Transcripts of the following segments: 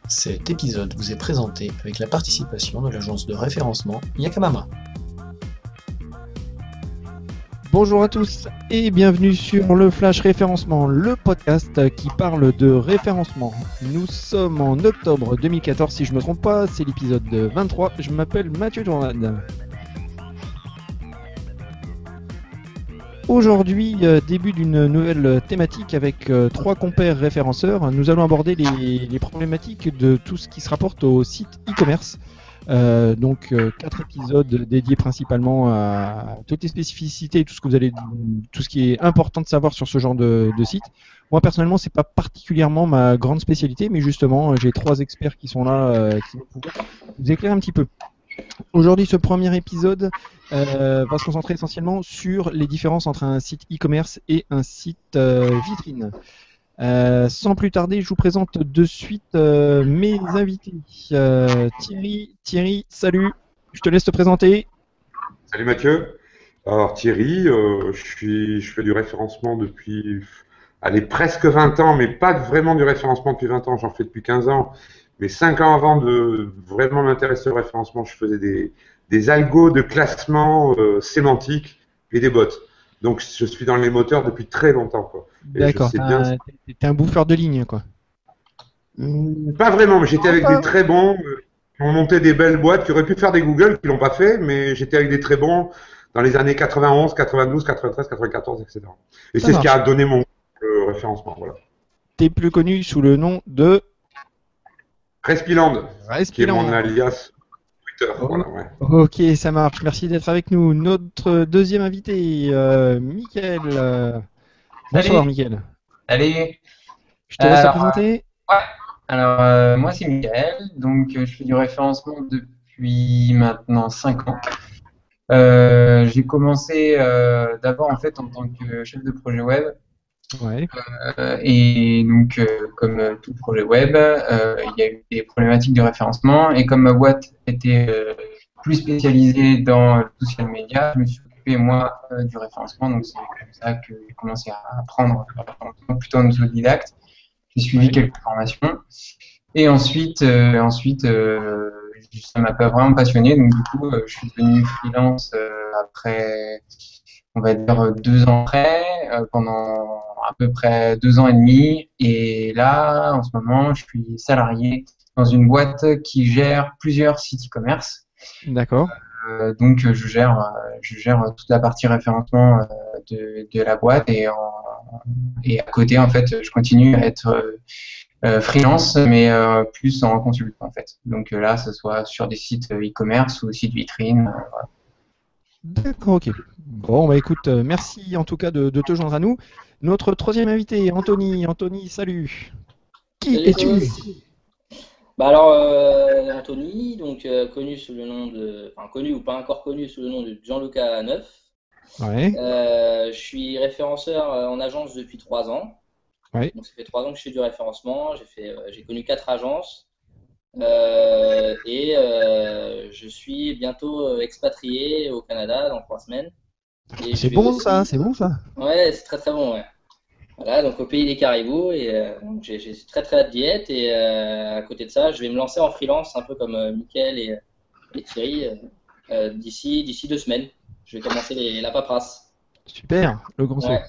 Cet épisode vous est présenté avec la participation de l'agence de référencement Yakamama. Bonjour à tous et bienvenue sur le Flash Référencement, le podcast qui parle de référencement. Nous sommes en octobre 2014, si je ne me trompe pas, c'est l'épisode 23. Je m'appelle Mathieu Tournade. Aujourd'hui, début d'une nouvelle thématique avec trois compères référenceurs. Nous allons aborder les problématiques de tout ce qui se rapporte au site e-commerce. Donc 4 épisodes dédiés principalement à toutes les spécificités et tout ce qui est important de savoir sur ce genre de site. Moi personnellement, c'est pas particulièrement ma grande spécialité, mais justement, j'ai trois experts qui sont là qui vont pouvoir vous éclairer un petit peu. Aujourd'hui, ce premier épisode va se concentrer essentiellement sur les différences entre un site e-commerce et un site vitrine. Sans plus tarder, je vous présente de suite mes invités. Thierry, salut, je te laisse te présenter. Salut Mathieu. Alors Thierry, je fais du référencement depuis presque 20 ans, mais pas vraiment du référencement depuis 20 ans, j'en fais depuis 15 ans. Mais 5 ans avant de vraiment m'intéresser au référencement, je faisais des algos de classement sémantique et des bots. Donc je suis dans les moteurs depuis très longtemps, quoi. D'accord, t'es un bouffeur de ligne, quoi. Pas vraiment, mais j'étais avec des très bons qui ont monté des belles boîtes qui auraient pu faire des Google, qui l'ont pas fait, mais j'étais avec des très bons dans les années 91, 92, 93, 94, etc. Et c'est ce qui a donné mon référencement, voilà. T'es plus connu sous le nom de Respiland, qui est mon alias Twitter. Oh. Voilà, ouais. Ok, ça marche. Merci d'être avec nous. Notre deuxième invité, Mickaël. Bonsoir, Mickaël. Salut. Je te laisse te présenter. Ouais. Alors, moi, c'est Mickaël. Donc, je fais du référencement depuis maintenant 5 ans. J'ai commencé d'abord en fait en tant que chef de projet web. Ouais. Et donc, comme tout projet web, il y a eu des problématiques de référencement. Et comme ma boîte était plus spécialisée dans le social media, je me suis occupé, moi, du référencement. Donc, c'est comme ça que j'ai commencé à apprendre le référencement plutôt en autodidacte. J'ai suivi quelques formations. Et ensuite, ça m'a pas vraiment passionné. Donc, du coup, je suis devenu freelance après, on va dire, 2 ans après, pendant à peu près 2 ans et demi. Et là, en ce moment, je suis salarié dans une boîte qui gère plusieurs sites e-commerce. D'accord. Donc, je gère toute la partie référencement de la boîte et à côté, en fait, je continue à être freelance, mais plus en consultant, en fait. Donc là, ce soit sur des sites e-commerce ou sites vitrines. Voilà. D'accord, ok. Bon, bah écoute, merci en tout cas de te joindre à nous. Notre troisième invité, Anthony. Anthony, salut. Qui es-tu ? Bah alors, Anthony, donc connu sous le nom de, enfin connu ou pas encore connu sous le nom de Gianluca Neuf. Ouais. Je suis référenceur en agence depuis 3 ans. Ouais. Donc ça fait 3 ans que je fais du référencement. J'ai connu 4 agences et je suis bientôt expatrié au Canada dans 3 semaines. Et c'est bon aussi... ça, c'est bon ça. Ouais, c'est très très bon, ouais. Voilà, donc au pays des caribous, et donc j'ai très très hâte d'y être, et à côté de ça, je vais me lancer en freelance, un peu comme Mickaël et Thierry, d'ici 2 semaines. Je vais commencer la paperasse. Super, le grand saut. Ouais.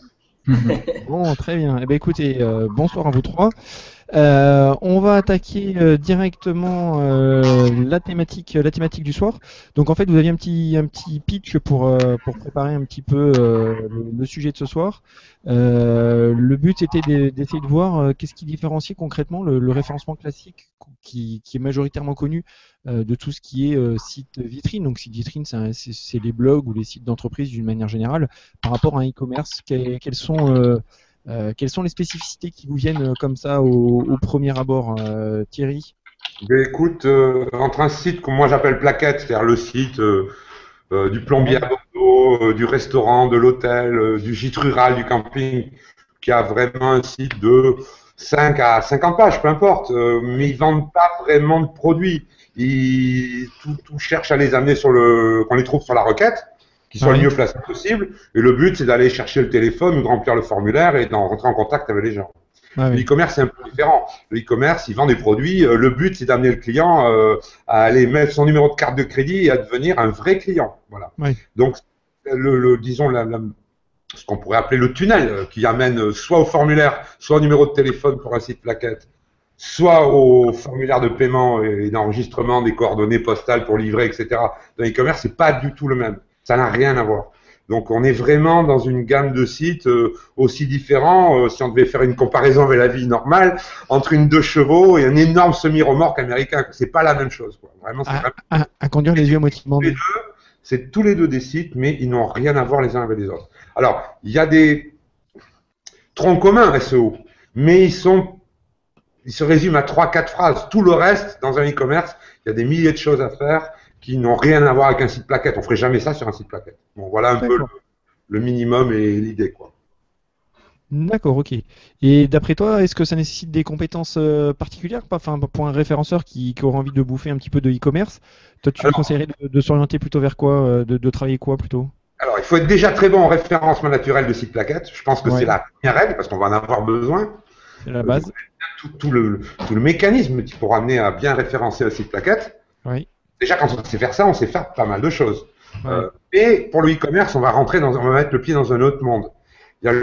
Bon, très bien. Eh bien, écoutez, bonsoir à vous trois. On va attaquer directement la thématique du soir. Donc en fait, vous aviez un petit pitch pour préparer un petit peu le sujet de ce soir. Le but était d'essayer de voir qu'est-ce qui différencie concrètement le référencement classique qui est majoritairement connu de tout ce qui est site vitrine. Donc site vitrine, c'est les blogs ou les sites d'entreprise d'une manière générale par rapport à un e-commerce. Quels sont les spécificités qui vous viennent comme ça au premier abord, Thierry ? Écoute, entre un site que moi j'appelle plaquette, c'est-à-dire le site du plombier à Bordeaux, du restaurant, de l'hôtel, du gîte rural, du camping, qui a vraiment un site de 5 à 50 pages, peu importe, mais ils vendent pas vraiment de produits. Tout cherche à les amener qu'on les trouve sur la requête, qui soit le mieux placé possible. Et le but, c'est d'aller chercher le téléphone ou de remplir le formulaire et d'en rentrer en contact avec les gens. Ah, Le oui. e-commerce, c'est un peu différent. Le e-commerce, il vend des produits. Le but, c'est d'amener le client à aller mettre son numéro de carte de crédit et à devenir un vrai client. Voilà. Oui. Donc, disons, ce qu'on pourrait appeler le tunnel qui amène soit au formulaire, soit au numéro de téléphone pour un site plaquette, soit au formulaire de paiement et d'enregistrement des coordonnées postales pour livrer, etc. Dans l'e-commerce, c'est pas du tout le même. Ça n'a rien à voir. Donc, on est vraiment dans une gamme de sites aussi différents, si on devait faire une comparaison avec la vie normale, entre une 2 chevaux et un énorme semi-remorque américain. C'est pas la même chose, quoi. Vraiment, c'est À conduire les yeux à moitié bandés. c'est tous les deux des sites, mais ils n'ont rien à voir les uns avec les autres. Alors, il y a des troncs communs SEO, mais ils se résument à 3-4 phrases. Tout le reste, dans un e-commerce, il y a des milliers de choses à faire qui n'ont rien à voir avec un site plaquette. On ferait jamais ça sur un site plaquette. Bon, voilà un peu le minimum et l'idée, quoi. D'accord, ok. Et d'après toi, est-ce que ça nécessite des compétences particulières, enfin, pour un référenceur qui aura envie de bouffer un petit peu de e-commerce? Toi, tu lui conseillerais de s'orienter plutôt vers quoi, de travailler quoi plutôt? Alors, il faut être déjà très bon en référencement naturel de site plaquette. Je pense que Ouais. c'est la première règle parce qu'on va en avoir besoin. C'est la base. Tout le mécanisme pour amener à bien référencer un site plaquette. Oui. Déjà, quand on sait faire ça, on sait faire pas mal de choses. Ouais. Et pour le e-commerce, on va mettre le pied dans un autre monde. Il y a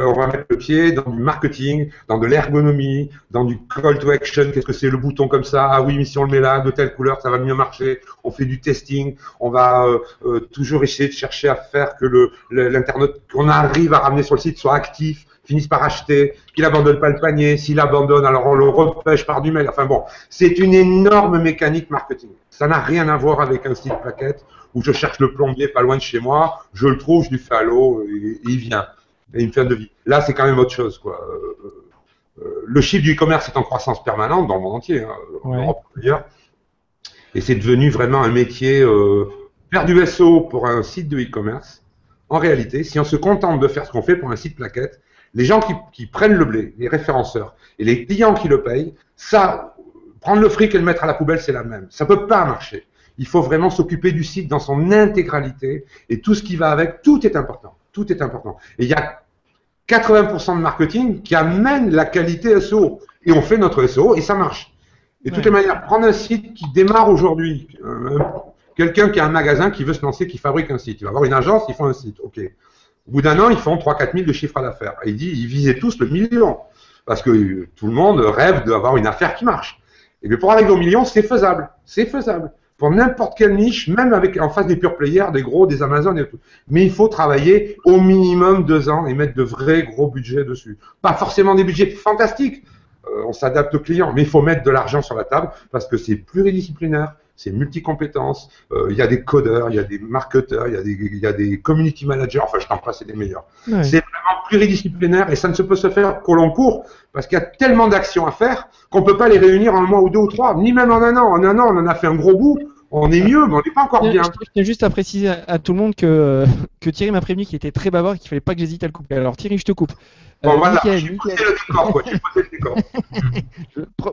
on va mettre le pied dans du marketing, dans de l'ergonomie, dans du call to action. Qu'est-ce que c'est le bouton comme ça? Ah oui, mais si on le met là, de telle couleur, ça va mieux marcher. On fait du testing. On va toujours essayer de chercher à faire que l'internaute qu'on arrive à ramener sur le site soit actif, finisse par acheter, qu'il abandonne pas le panier. S'il abandonne, alors on le repêche par du mail. Enfin bon, c'est une énorme mécanique marketing. Ça n'a rien à voir avec un site plaquette où je cherche le plombier pas loin de chez moi, je le trouve, je lui fais allô, et il vient. Et il me fait un devis. Là, c'est quand même autre chose, quoi. Le chiffre du e-commerce est en croissance permanente dans le monde entier, hein, en Europe d'ailleurs. Et c'est devenu vraiment un métier. Faire du SEO pour un site de e-commerce, en réalité, si on se contente de faire ce qu'on fait pour un site plaquette, les gens qui prennent le blé, les référenceurs, et les clients qui le payent, ça, prendre le fric et le mettre à la poubelle, c'est la même. Ça peut pas marcher. Il faut vraiment s'occuper du site dans son intégralité et tout ce qui va avec, tout est important. Tout est important. Et il y a 80% de marketing qui amène la qualité SEO. Et on fait notre SEO et ça marche. Et de toutes les manières, prendre un site qui démarre aujourd'hui, quelqu'un qui a un magasin qui veut se lancer, qui fabrique un site. Il va avoir une agence, ils font un site. OK. Au bout d'un an, ils font 3-4 000 de chiffre d'affaires. Et ils visaient tous le million. Parce que tout le monde rêve d'avoir une affaire qui marche. Et bien pour arriver au million, c'est faisable. C'est faisable. Pour n'importe quelle niche, même en face des pure players, des gros, des Amazon et tout. Mais il faut travailler au minimum 2 ans et mettre de vrais gros budgets dessus. Pas forcément des budgets fantastiques. On s'adapte aux clients, mais il faut mettre de l'argent sur la table parce que c'est pluridisciplinaire, c'est multi-compétences. Il y a des codeurs, il y a des marketeurs, il y a des community managers. Enfin, je t'en passe, c'est des meilleurs. Ouais. C'est vraiment pluridisciplinaire et ça ne se peut se faire qu'au long cours parce qu'il y a tellement d'actions à faire qu'on ne peut pas les réunir en un mois ou 2 ou 3, ni même en un an. En un an, on en a fait un gros bout. On est mieux, mais on n'est pas encore bien. Je tiens juste à préciser à tout le monde que Thierry m'a prévenu qu'il était très bavard et qu'il ne fallait pas que j'hésite à le couper. Alors Thierry, je te coupe. Bon, voilà, j'ai posé le décor, quoi. J'ai posé le décor.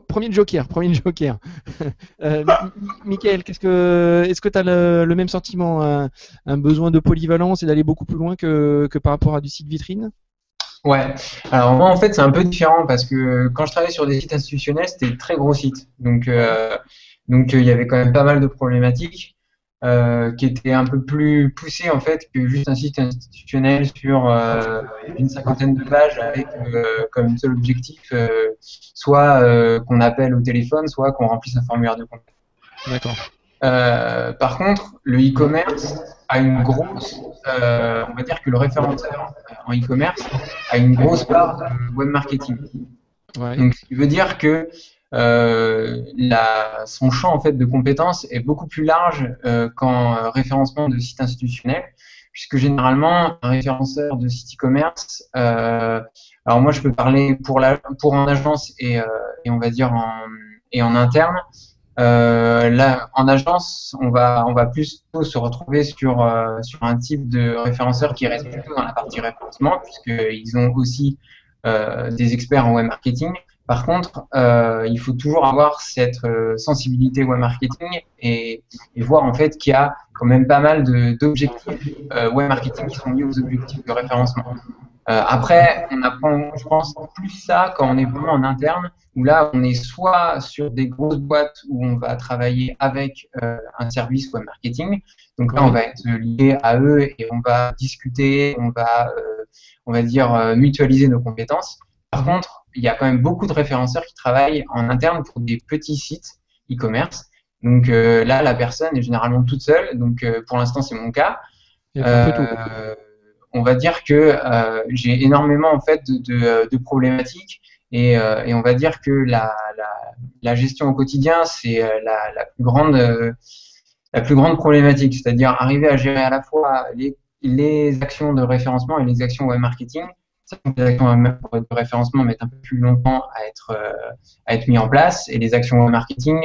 Premier joker. Mickaël, est-ce que tu as le même sentiment, un besoin de polyvalence et d'aller beaucoup plus loin que par rapport à du site vitrine? Ouais, alors moi en fait c'est un peu différent parce que quand je travaillais sur des sites institutionnels, c'était de très gros sites. Donc il y avait quand même pas mal de problématiques qui étaient un peu plus poussées en fait que juste un site institutionnel sur une 50aine de pages avec comme seul objectif soit qu'on appelle au téléphone, soit qu'on remplisse un formulaire de contact. D'accord. Par contre, le e-commerce a une grosse, on va dire que le référenceur en e-commerce a une grosse part de web marketing. Ouais. Donc, ce qui veut dire que son champ en fait de compétences est beaucoup plus large qu'en référencement de sites institutionnels, puisque généralement un référenceur de site e-commerce, alors moi je peux parler pour en agence et on va dire en interne. Là, en agence, on va plutôt se retrouver sur un type de référenceur qui reste plutôt dans la partie référencement, puisqu'ils ont aussi des experts en web marketing. Par contre, il faut toujours avoir cette sensibilité web marketing et voir en fait qu'il y a quand même pas mal d'objectifs web marketing qui sont liés aux objectifs de référencement. Après, on apprend, je pense, plus ça quand on est vraiment en interne, où là, on est soit sur des grosses boîtes où on va travailler avec un service web marketing. Donc là, on va être lié à eux et on va discuter, on va dire, mutualiser nos compétences. Par contre, il y a quand même beaucoup de référenceurs qui travaillent en interne pour des petits sites e-commerce. Donc là, la personne est généralement toute seule. Donc pour l'instant, c'est mon cas. On va dire que j'ai énormément en fait de problématiques et on va dire que la gestion au quotidien, c'est la plus grande problématique, c'est-à-dire arriver à gérer à la fois les actions de référencement et les actions web marketing. Les actions de référencement mettent un peu plus longtemps à être mis en place et les actions web marketing,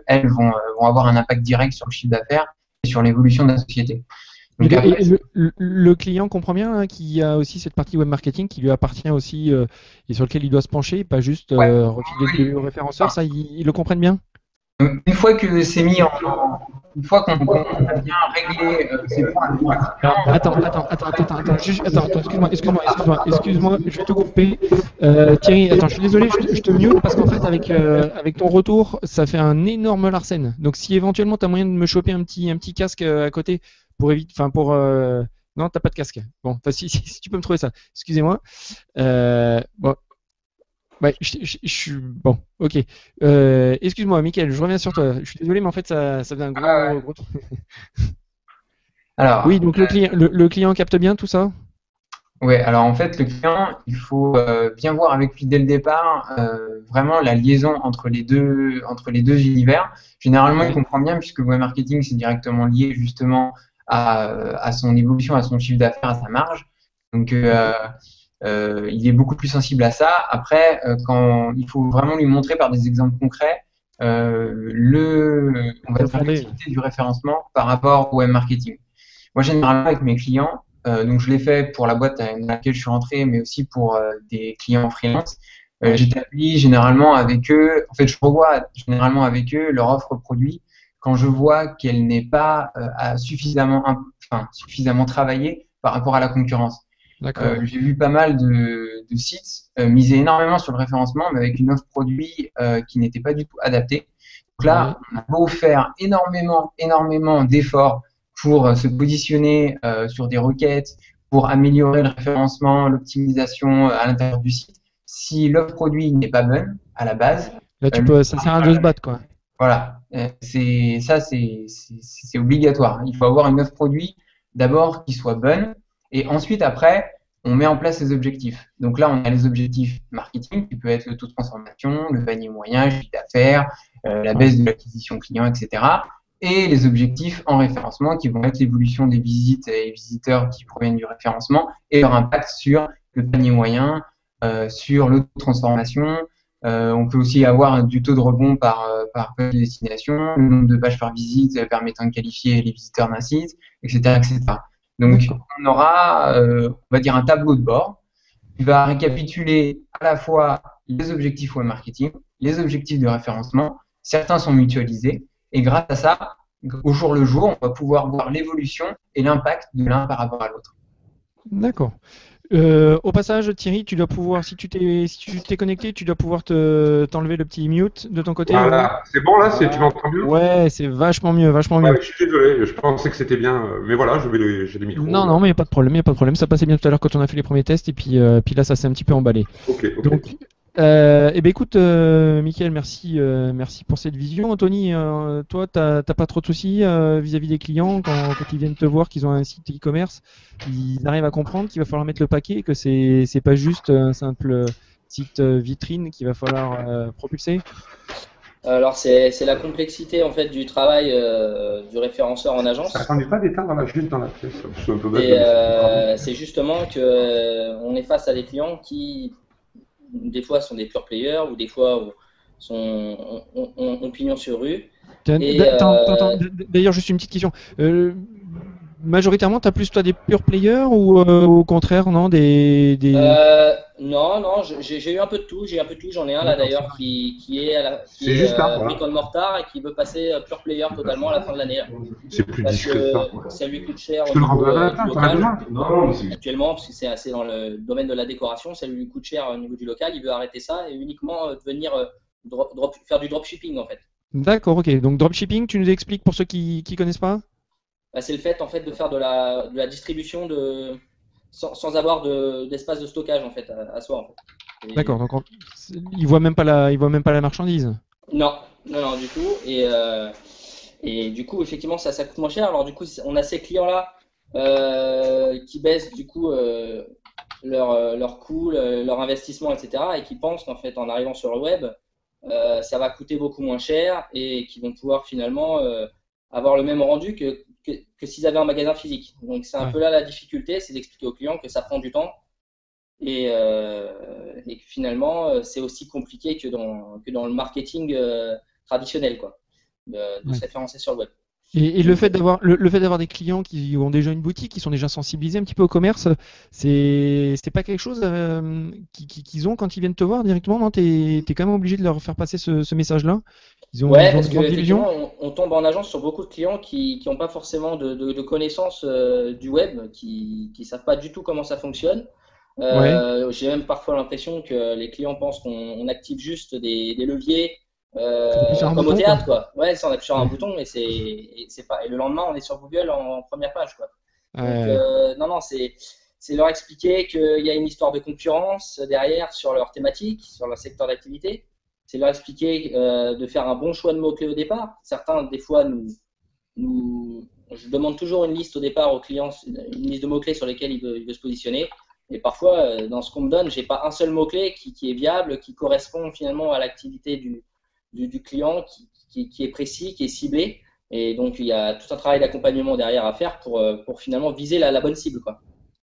elles vont avoir un impact direct sur le chiffre d'affaires et sur l'évolution de la société. Donc, le client comprend bien hein, qu'il y a aussi cette partie web marketing qui lui appartient aussi et sur lequel il doit se pencher, pas juste refiler le référenceur, ça ils le comprennent bien. Une fois que c'est mis une fois qu'on a bien réglé ces points. Attends, excuse-moi, je vais te couper. Thierry, attends, je suis désolé, je te mute parce qu'en fait, avec ton retour, ça fait un énorme larcène. Donc, si éventuellement tu as moyen de me choper un petit casque à côté pour éviter, non, t'as pas de casque. Bon, si tu peux me trouver ça. Excusez-moi. Bon. Ouais, je suis bon, ok. Excuse-moi, Mickaël, je reviens sur toi. Je suis désolé, mais en fait, ça fait un gros. Alors, oui, donc le client capte bien tout ça? Oui, alors en fait, le client, il faut bien voir avec lui dès le départ vraiment la liaison entre les deux univers. Généralement, il comprend bien puisque le web marketing, c'est directement lié justement à son évolution, à son chiffre d'affaires, à sa marge. Donc, il est beaucoup plus sensible à ça. Après, quand il faut vraiment lui montrer par des exemples concrets on va dire l'utilité du référencement par rapport au web marketing. Moi, généralement, avec mes clients, donc je l'ai fait pour la boîte dans laquelle je suis rentré, mais aussi pour des clients freelance. J'établis généralement avec eux, en fait, je revois généralement avec eux leur offre produit quand je vois qu'elle n'est pas suffisamment travaillée par rapport à la concurrence. J'ai vu pas mal de sites miser énormément sur le référencement, mais avec une offre produit qui n'était pas du tout adaptée. Donc là, on a beau faire énormément d'efforts pour se positionner sur des requêtes, pour améliorer le référencement, l'optimisation à l'intérieur du site. Si l'offre produit n'est pas bonne à la base, là ça sert à rien de se battre, quoi. Voilà, c'est obligatoire. Il faut avoir une offre produit d'abord qui soit bonne. Et ensuite, après, on met en place les objectifs. Donc là, on a les objectifs marketing, qui peut être le taux de transformation, le panier moyen, le chiffre d'affaires, la baisse de l'acquisition client, etc. Et les objectifs en référencement, qui vont être l'évolution des visites et visiteurs qui proviennent du référencement et leur impact sur le panier moyen, sur le taux de transformation. On peut aussi avoir du taux de rebond par page de destination, le nombre de pages par visite permettant de qualifier les visiteurs d'un site, etc., etc. Donc, on aura, on va dire, un tableau de bord qui va récapituler à la fois les objectifs web marketing, les objectifs de référencement. Certains sont mutualisés et grâce à ça, au jour le jour, on va pouvoir voir l'évolution et l'impact de l'un par rapport à l'autre. D'accord. Au passage, Thierry, tu dois pouvoir, si tu t'es connecté, tu dois pouvoir t'enlever le petit mute de ton côté. Voilà, c'est bon là, tu m'entends bien? Ouais, c'est vachement mieux. Ouais, je suis désolé, je pensais que c'était bien, mais voilà, j'ai des micros. Non, mais il n'y a pas de problème, ça passait bien tout à l'heure quand on a fait les premiers tests, et puis là, ça s'est un petit peu emballé. Ok. Donc, écoute, Mickaël, merci pour cette vision. Anthony, toi, t'as pas trop de soucis vis-à-vis des clients quand ils viennent te voir qu'ils ont un site e-commerce, ils arrivent à comprendre qu'il va falloir mettre le paquet, que c'est pas juste un simple site vitrine qu'il va falloir propulser. Alors c'est la complexité en fait du travail du référenceur en agence. Attendez pas d'éteindre juste dans la pièce. Je suis un peu bête. C'est justement que on est face à des clients qui des fois sont des pure players ou des fois ont pignon sur rue. Attends, d'ailleurs juste une petite question. majoritairement, tu as plus toi des pure players ou au contraire, non, Non, non, j'ai eu un peu de tout. J'ai un peu de tout. J'en ai un là D'accord, d'ailleurs qui C'est est juste là, Brick voilà. on Mortar et qui veut passer pure player totalement à la fin de l'année, là. C'est plus Parce discret que ça. que ça lui coûte cher Je au te le niveau renverrai du après, t'en as local. besoin? Non, mais Actuellement, parce que c'est assez dans le domaine de la décoration, ça lui coûte cher au niveau du local. Il veut arrêter ça et uniquement devenir faire du dropshipping en fait. D'accord, ok. Donc dropshipping, tu nous expliques pour ceux qui connaissent pas? Bah, c'est le fait en fait de faire de la distribution sans avoir d'espace de stockage en fait à soi en fait. D'accord, donc ils voient même pas la marchandise. Non, non, non, du tout. Et du coup, effectivement, ça coûte moins cher. Alors, du coup, on a ces clients-là qui baissent du coup leur coût, leur investissement, etc. Et qui pensent qu'en fait, en arrivant sur le web, ça va coûter beaucoup moins cher et qui vont pouvoir finalement avoir le même rendu que s'ils avaient un magasin physique. Donc, c'est un Ouais. peu là la difficulté, c'est d'expliquer aux clients que ça prend du temps et que finalement, c'est aussi compliqué que dans le marketing traditionnel, quoi, de Ouais. se référencer sur le web. Et Donc, le fait d'avoir des clients qui ont déjà une boutique, qui sont déjà sensibilisés un petit peu au commerce, c'est pas quelque chose qu'ils ont quand ils viennent te voir directement, non? T'es quand même obligé de leur faire passer ce message-là. ouais, Ils ont parce une grande qu'effectivement, illusion. on tombe en agence sur beaucoup de clients qui n'ont pas forcément de connaissances du web, qui ne savent pas du tout comment ça fonctionne. Ouais. J'ai même parfois l'impression que les clients pensent qu'on active juste des leviers Quand t'appuies sur un comme au bouton, quoi. théâtre, quoi. Ouais, ça, on appuie sur un Ouais. bouton et c'est pas. Et le lendemain, on est sur Google en première page, quoi. Donc, Ouais. non, non, c'est leur expliquer qu'il y a une histoire de concurrence derrière sur leur thématique, sur leur secteur d'activité. C'est leur expliquer de faire un bon choix de mots-clés au départ. Certains, des fois, je demande toujours une liste au départ aux clients, une liste de mots-clés sur lesquels il veut se positionner. Et parfois, dans ce qu'on me donne, j'ai pas un seul mot-clé qui est viable, qui correspond finalement à l'activité du client, qui est précis, qui est ciblé. Et donc, il y a tout un travail d'accompagnement derrière à faire pour finalement viser la bonne cible, quoi.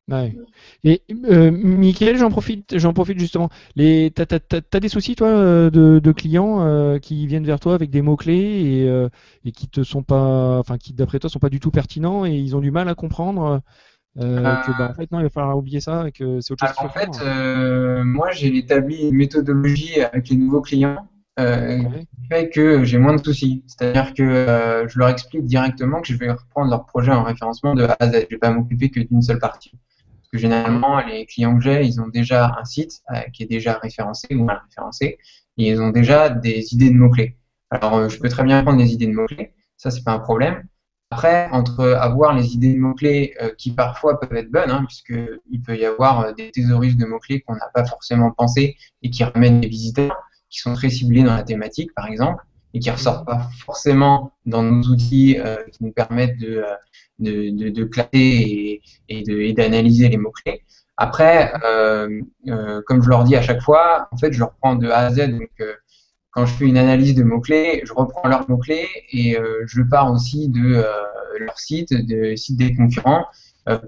Ouais. Et Mickaël, j'en profite justement. T'as des soucis toi de clients qui viennent vers toi avec des mots-clés et qui te sont pas, enfin qui d'après toi sont pas du tout pertinents et ils ont du mal à comprendre que bah en fait non, il va falloir oublier ça et que c'est autre chose Alors qu'il en faut fait, faire. moi j'ai établi une méthodologie avec les nouveaux clients Ouais. qui fait que j'ai moins de soucis. C'est-à-dire que je leur explique directement que je vais reprendre leur projet en référencement de A à Z. Je vais pas m'occuper que d'une seule partie. Parce que généralement, les clients que j'ai, ils ont déjà un site qui est déjà référencé ou mal référencé et ils ont déjà des idées de mots-clés. Alors je peux très bien prendre des idées de mots-clés, ça c'est pas un problème. Après, entre avoir les idées de mots-clés qui parfois peuvent être bonnes, hein, puisqu'il peut y avoir des thésaurus de mots-clés qu'on n'a pas forcément pensé et qui ramènent des visiteurs, qui sont très ciblés dans la thématique, par exemple, et qui ressortent pas forcément dans nos outils qui nous permettent de classer et d'analyser les mots-clés. Après, comme je leur dis à chaque fois, en fait, je reprends de A à Z. Donc, quand je fais une analyse de mots-clés, je reprends leurs mots-clés et je pars aussi de leur site, de site des concurrents,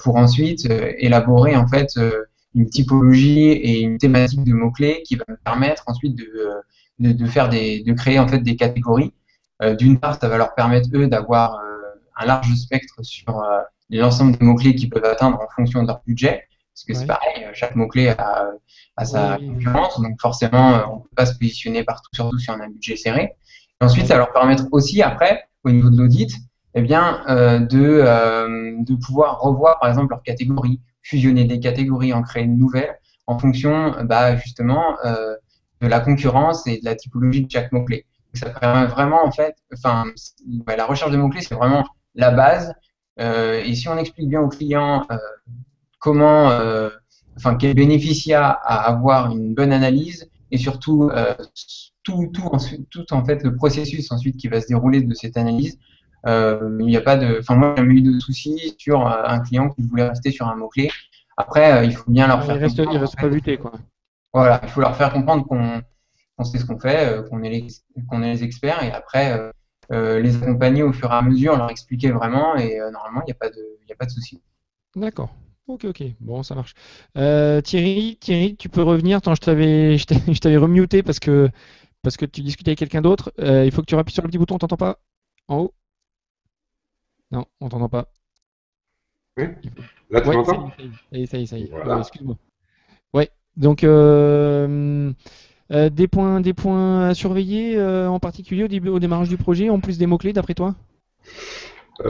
pour ensuite élaborer en fait une typologie et une thématique de mots-clés qui va me permettre ensuite de créer en fait des catégories. D'une part, ça va leur permettre eux d'avoir un large spectre sur l'ensemble des mots-clés qu'ils peuvent atteindre en fonction de leur budget, parce que c'est Ouais. pareil, chaque mot-clé a Oui, sa oui, oui. concurrence, donc forcément, on ne peut pas se positionner partout, surtout si on a un budget serré. Et ensuite, ça Ouais. va leur permettre aussi, après, au niveau de l'audit, eh bien, de pouvoir revoir, par exemple, leurs catégories, fusionner des catégories, en créer une nouvelle, en fonction, bah, justement, de la concurrence et de la typologie de chaque mot-clé. Ça permet vraiment, en fait, enfin, ouais, la recherche de mots-clés, c'est vraiment la base. Et si on explique bien aux clients comment, enfin, quel bénéfice il y a à avoir une bonne analyse et surtout tout en fait le processus ensuite qui va se dérouler de cette analyse. Il n'y a pas de, enfin moi j'ai jamais eu de soucis sur un client qui voulait rester sur un mot clé. Après, il faut bien leur Ouais, faire il comprendre. En reste pas fait, buté quoi. voilà, il faut leur faire comprendre qu'on sait ce qu'on fait, qu'on est les experts et après les accompagner au fur et à mesure, leur expliquer vraiment et normalement il y a pas de souci. D'accord. Ok, ok. Bon, ça marche. Thierry, tu peux revenir. Attends, je t'avais remuté parce que tu discutais avec quelqu'un d'autre. Il faut que tu appuies sur le petit bouton. On t'entend pas? En haut? Non, on t'entend pas. Oui. Là, tu Ouais, m'entends? ça y est. Voilà. Excuse-moi. Ouais, donc des points à surveiller en particulier au démarrage du projet, en plus des mots-clés, d'après toi?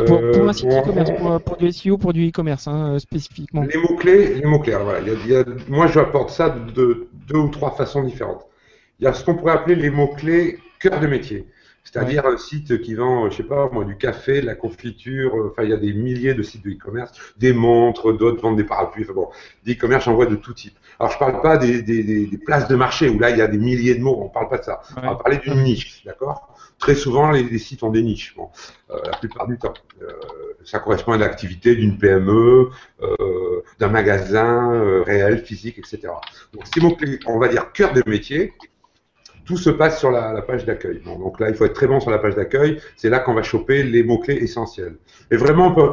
Pour un site e-commerce, pour du SEO, pour du e-commerce, hein, spécifiquement. Les mots-clés, alors voilà, moi j'apporte ça de deux ou trois façons différentes. Il y a ce qu'on pourrait appeler les mots-clés cœur de métier. C'est-à-dire un site qui vend, je sais pas, moi, du café, de la confiture, enfin, il y a des milliers de sites de e-commerce, des montres, d'autres vendent des parapluies, enfin bon, des e-commerce, j'en vois de tout type. Alors, je parle pas des places de marché où là, il y a des milliers de mots, on parle pas de ça. On va parler d'une niche, d'accord? Très souvent, les sites ont des niches, bon, la plupart du temps. Ça correspond à l'activité d'une PME, d'un magasin réel, physique, etc. Donc, ces mots-clés, on va dire cœur de métier, tout se passe sur la page d'accueil. Bon, donc là, il faut être très bon sur la page d'accueil. C'est là qu'on va choper les mots-clés essentiels. Et vraiment, on peut,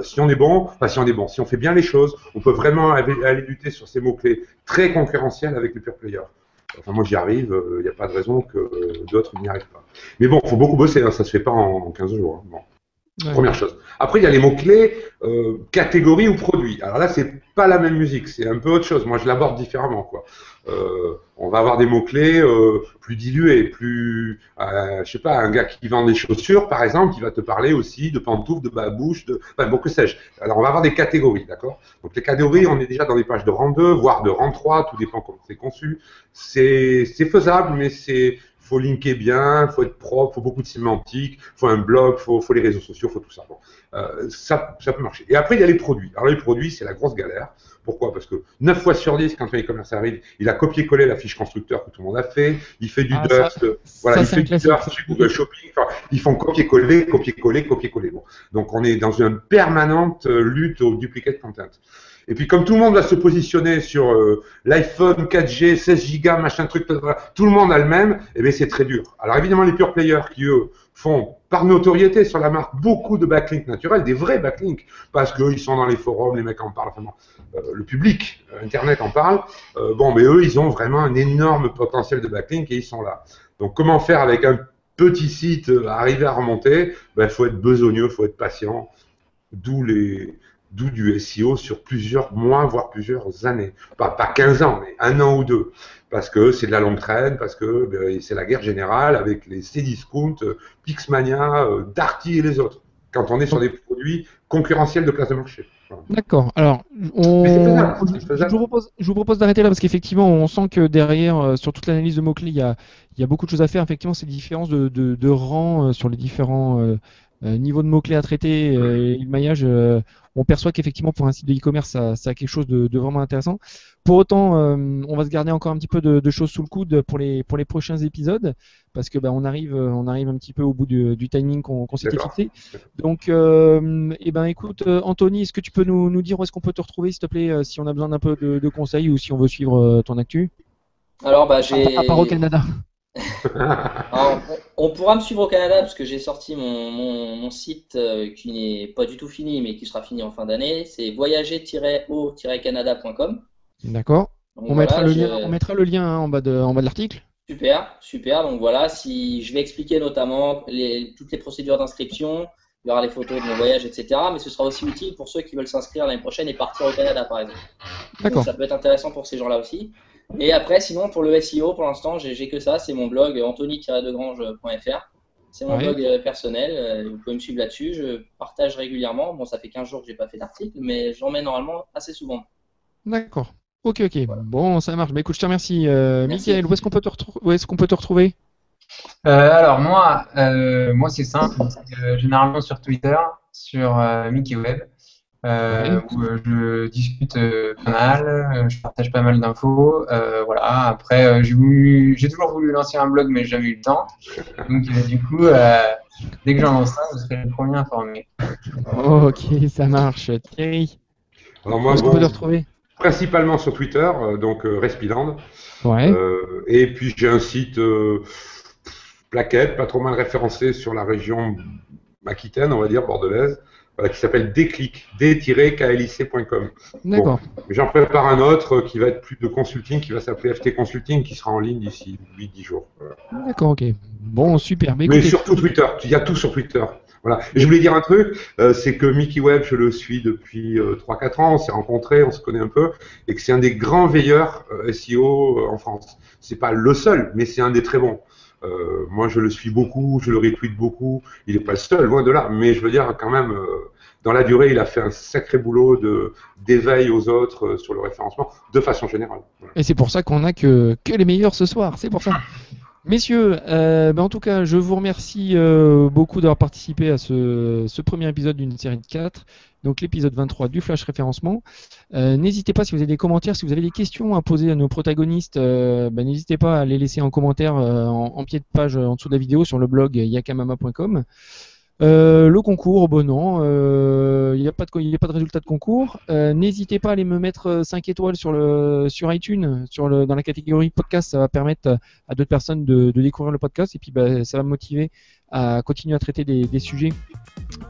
si on est bon, enfin si on est bon, si on fait bien les choses, on peut vraiment aller lutter sur ces mots-clés très concurrentiels avec les pure players. Enfin, moi, j'y arrive. Il n'y a pas de raison que d'autres n'y arrivent pas. Mais bon, il faut beaucoup bosser. Hein, ça se fait pas en 15 jours. Hein. Bon. Ouais. Première chose. Après, il y a les mots-clés catégorie ou produit. Alors là, c'est pas la même musique, c'est un peu autre chose. Moi, je l'aborde différemment, quoi. On va avoir des mots-clés plus dilués, plus, je sais pas, un gars qui vend des chaussures, par exemple, qui va te parler aussi de pantoufles, de babouches, enfin, bon, que sais-je. Alors, on va avoir des catégories, d'accord? Donc, les catégories, on est déjà dans des pages de rang 2, voire de rang 3, tout dépend comment c'est conçu. C'est faisable, mais faut linker bien, faut être propre, faut beaucoup de sémantique, faut un blog, faut les réseaux sociaux, faut tout ça. Bon, ça peut marcher. Et après, il y a les produits. Alors, les produits, c'est la grosse galère. Pourquoi? Parce que 9 fois sur 10, quand un e-commerce arrive, il a copié-collé la fiche constructeur que tout le monde a fait, il fait du dust, voilà, il fait du dust chez Google Shopping, enfin, ils font copier-coller, copier-coller, copier-coller. Bon. Donc, on est dans une permanente lutte au duplicate content. Et puis, comme tout le monde va se positionner sur l'iPhone 4G, 16 Go, machin truc, tout le monde a le même, et bien c'est très dur. Alors évidemment, les pure players qui, eux, font, par notoriété sur la marque, beaucoup de backlinks naturels, des vrais backlinks, parce qu'ils sont dans les forums, les mecs en parlent, enfin, le public, Internet en parle, bon, mais eux, ils ont vraiment un énorme potentiel de backlinks et ils sont là. Donc, comment faire avec un petit site, arriver à remonter? Ben, faut être besogneux, faut être patient, d'où du SEO sur plusieurs mois, voire plusieurs années. Pas 15 ans, mais 1 an ou 2. Parce que c'est de la longue traîne, parce que c'est la guerre générale avec les Cdiscount, Pixmania, Darty et les autres. Quand on est sur des produits concurrentiels de place de marché. Voilà. D'accord. Alors, je vous propose d'arrêter là parce qu'effectivement, on sent que derrière, sur toute l'analyse de mots-clés, il y a beaucoup de choses à faire. Effectivement, ces différences de rang sur les différents niveaux de mots-clés à traiter et le maillage, on perçoit qu'effectivement, pour un site de e-commerce, ça a quelque chose de vraiment intéressant. Pour autant, on va se garder encore un petit peu de choses sous le coude pour les prochains épisodes parce que on arrive un petit peu au bout du timing qu'on s'était fixé. Donc, écoute, Anthony, est-ce que tu peux nous dire où est-ce qu'on peut te retrouver, s'il te plaît, si on a besoin d'un peu de conseils ou si on veut suivre ton actu? Alors, j'ai. À part au Canada. Alors, on pourra me suivre au Canada parce que j'ai sorti mon site qui n'est pas du tout fini mais qui sera fini en fin d'année. C'est voyager-au-canada.com. D'accord. On mettra le lien hein, en bas de l'article. Super. Donc voilà, si je vais expliquer notamment toutes les procédures d'inscription, il y aura les photos de mon voyage, etc. Mais ce sera aussi utile pour ceux qui veulent s'inscrire l'année prochaine et partir au Canada, par exemple. D'accord. Donc ça peut être intéressant pour ces gens-là aussi. Et après, sinon, pour le SEO, pour l'instant, j'ai que ça. C'est mon blog anthony-degrange.fr. C'est mon blog personnel. Vous pouvez me suivre là-dessus. Je partage régulièrement. Bon, ça fait 15 jours que j'ai pas fait d'article, mais j'en mets normalement assez souvent. D'accord. Ok. Voilà. Bon, ça marche. Écoute, je te remercie. Merci. Mickaël, où est-ce qu'on peut te retrouver? Alors moi c'est simple. Généralement sur Twitter, sur Mickey Web. Où je discute pas mal, je partage pas mal d'infos. Voilà. Après, j'ai toujours voulu lancer un blog, mais j'ai jamais eu le temps. Donc, du coup, dès que j'en lance un, vous serez le premier informé. Ok, ça marche. Thierry, alors moi, où est-ce qu'on peut te retrouver? Principalement sur Twitter, donc Respiland. Ouais. Et puis j'ai un site plaquette, pas trop mal référencé sur la région Aquitaine, on va dire, bordelaise. Voilà, qui s'appelle Déclic, d-klic.com. D'accord. Bon, j'en prépare un autre qui va être plus de consulting, qui va s'appeler FT Consulting, qui sera en ligne d'ici 8-10 jours. Voilà. D'accord, ok. Bon, super. Mais surtout Twitter, il y a tout sur Twitter. Voilà. Et je voulais dire un truc, c'est que Mickey Webb, je le suis depuis 3-4 ans, on s'est rencontrés, on se connaît un peu, et que c'est un des grands veilleurs SEO en France. C'est pas le seul, mais c'est un des très bons. Moi, je le suis beaucoup, je le retweet beaucoup. Il n'est pas le seul, loin de là, mais je veux dire quand même, dans la durée, il a fait un sacré boulot d'éveil aux autres sur le référencement, de façon générale. Voilà. Et c'est pour ça qu'on a que les meilleurs ce soir, c'est pour ça. Messieurs, en tout cas, je vous remercie beaucoup d'avoir participé à ce premier épisode d'une série de 4, donc l'épisode 23 du Flash Référencement. N'hésitez pas, si vous avez des commentaires, si vous avez des questions à poser à nos protagonistes, n'hésitez pas à les laisser en commentaire en pied de page en dessous de la vidéo sur le blog yakamama.com. Le concours, bon non, il n'y a pas de résultat de concours. N'hésitez pas à aller me mettre 5 étoiles sur iTunes, dans la catégorie podcast, ça va permettre à d'autres personnes de découvrir le podcast et puis ça va me motiver à continuer à traiter des sujets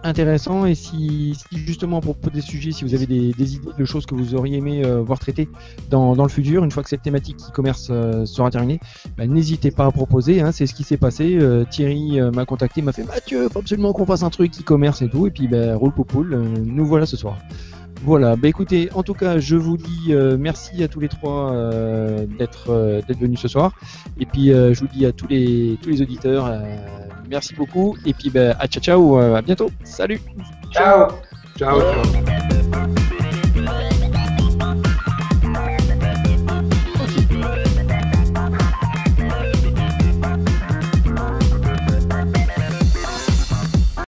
intéressants. Et si justement à propos des sujets, si vous avez des idées de choses que vous auriez aimé voir traiter dans le futur, une fois que cette thématique e-commerce sera terminée, n'hésitez pas à proposer, hein, c'est ce qui s'est passé. Thierry m'a contacté, m'a fait Mathieu, faut absolument qu'on fasse un truc e-commerce et tout, et puis roule poupoule, nous voilà ce soir. Voilà, écoutez, en tout cas, je vous dis merci à tous les trois d'être venus ce soir, et puis je vous dis à tous les auditeurs, merci beaucoup, et puis ciao, à bientôt, salut. Ciao. Ciao, ciao.